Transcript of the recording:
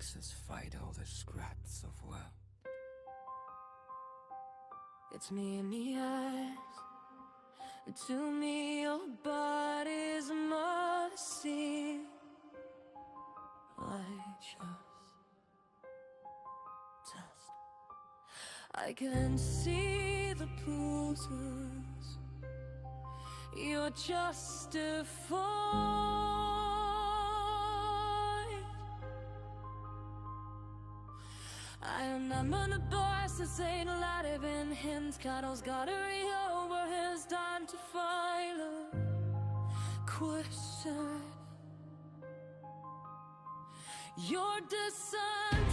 makes us fight all the scraps of world. It's me in the eyes. To me your body's a mercy. I just I can see the bruises you're justified. I remember the boys that say the light have been hints. Cuddles gotta read over his time to find a question. Your descent